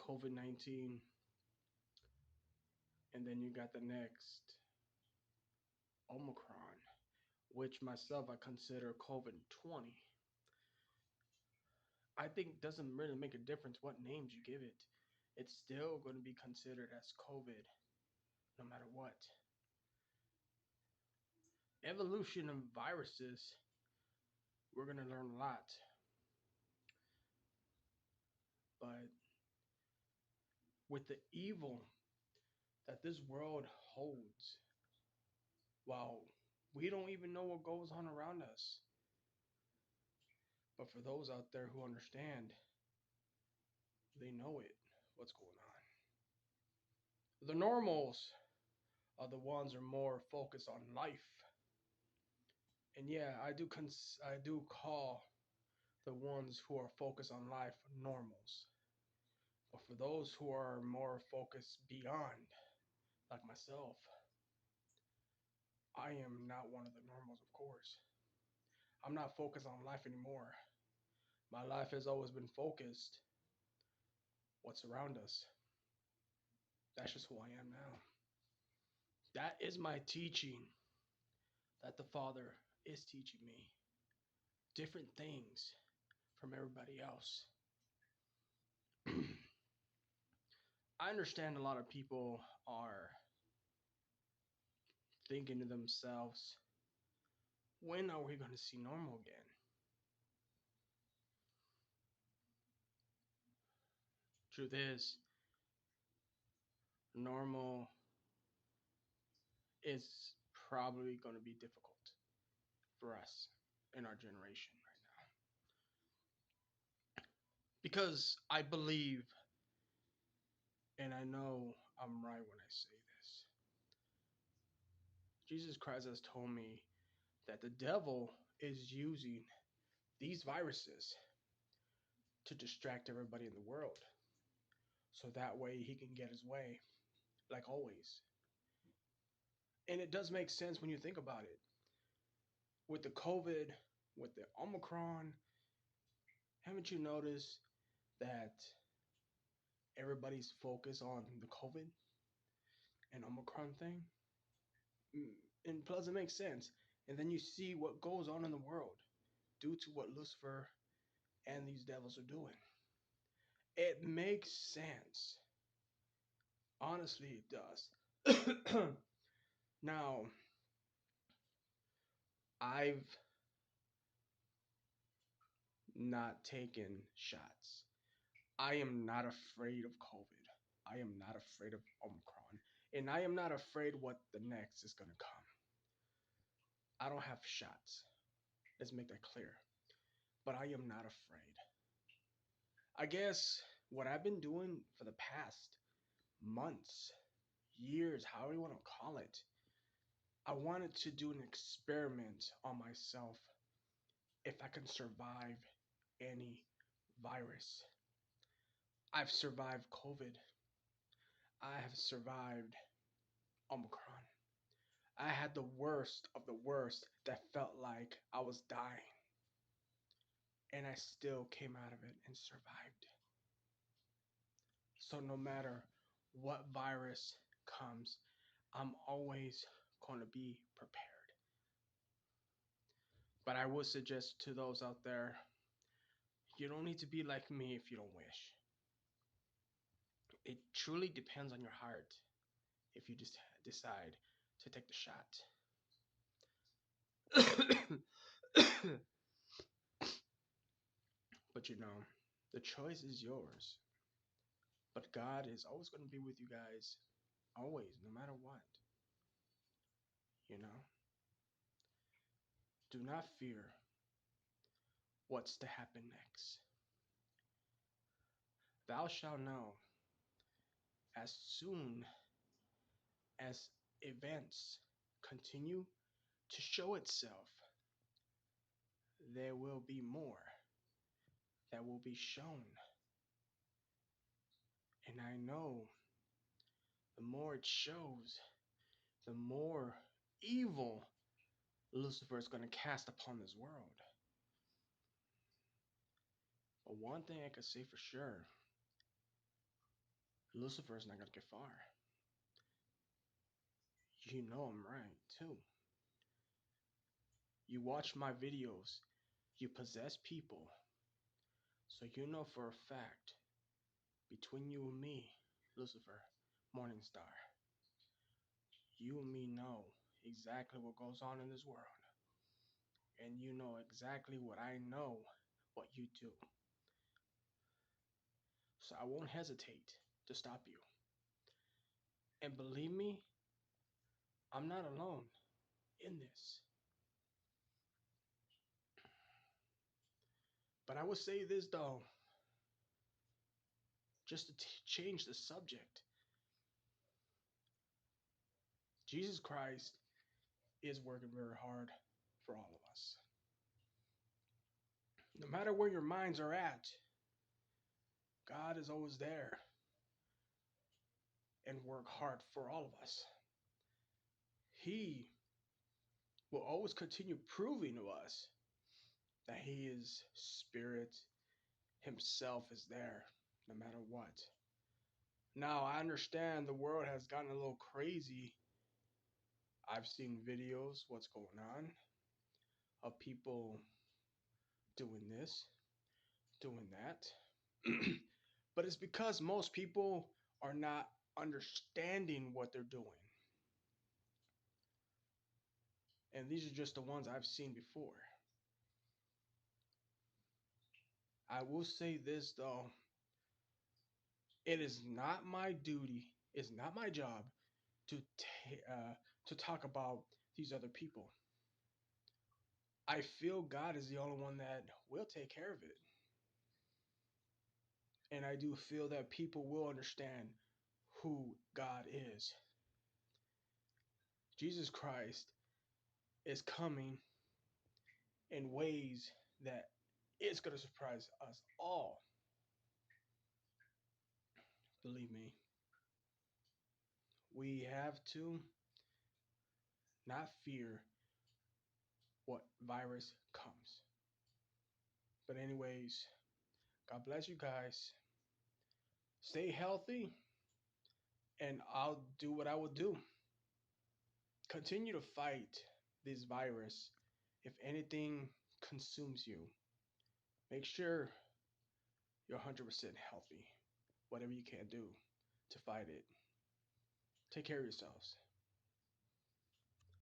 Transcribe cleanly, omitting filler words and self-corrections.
COVID-19, and then you got the next omicron, which myself I consider COVID-20. I think doesn't really make a difference what names you give it. It's still going to be considered as COVID no matter what. Evolution of viruses, we're going to learn a lot. But with the evil that this world holds, well, we don't even know what goes on around us. But for those out there who understand, they know it, what's going on. The normals are the ones who are more focused on life. And yeah, I do call the ones who are focused on life normals. But for those who are more focused beyond, like myself, I am not one of the normals, of course. I'm not focused on life anymore. My life has always been focused what's around us. That's just who I am now. That is my teaching that the Father is teaching me. Different things from everybody else. I understand a lot of people are thinking to themselves, when are we going to see normal again? Truth is, normal is probably going to be difficult for us in our generation right now. Because I believe, and I know I'm right when I say this, Jesus Christ has told me that the devil is using these viruses to distract everybody in the world. So that way he can get his way, like always. And it does make sense when you think about it. With the COVID, with the Omicron, haven't you noticed that everybody's focused on the COVID and Omicron thing? And plus, it makes sense. And then you see what goes on in the world due to what Lucifer and these devils are doing. It makes sense. Honestly, it does. Now, I've not taken shots. I am not afraid of COVID. I am not afraid of Omicron. And I am not afraid what the next is going to come. I don't have shots. Let's make that clear. But I am not afraid. I guess what I've been doing for the past months, years, however you want to call it, I wanted to do an experiment on myself if I can survive any virus. I've survived COVID. I have survived Omicron. I had the worst of the worst that felt like I was dying. And I still came out of it and survived. So no matter what virus comes, I'm always going to be prepared. But I would suggest to those out there, you don't need to be like me if you don't wish. It truly depends on your heart if you just decide to take the shot. But the choice is yours. But God is always going to be with you guys, always, no matter what. You know, do not fear what's to happen next. Thou shalt know as soon as events continue to show itself, there will be more that will be shown. And I know the more it shows, the more evil Lucifer is going to cast upon this world. But one thing I can say for sure, Lucifer's not gonna get far. You know I'm right too. You watch my videos, you possess people, so you know for a fact, between you and me, Lucifer, Morningstar, you and me know exactly what goes on in this world. And you know exactly what I know what you do. So I won't hesitate to stop you. And believe me, I'm not alone in this. But I will say this though, just to change the subject. Jesus Christ is working very hard for all of us. No matter where your minds are at, God is always there and work hard for all of us. He will always continue proving to us that He is Spirit, Himself is there no matter what. Now, I understand the world has gotten a little crazy. I've seen videos, what's going on, of people doing this, doing that. But it's because most people are not understanding what they're doing. And these are just the ones I've seen before. I will say this though, it is not my duty, it's not my job to to talk about these other people. I feel God is the only one that will take care of it. And I do feel that people will understand who God is. Jesus Christ is coming in ways that it's going to surprise us all. Believe me. We have to not fear what virus comes. But anyways, God bless you guys. Stay healthy and I'll do what I will do. Continue to fight this virus. If anything consumes you, make sure you're 100% healthy. Whatever you can do to fight it. Take care of yourselves.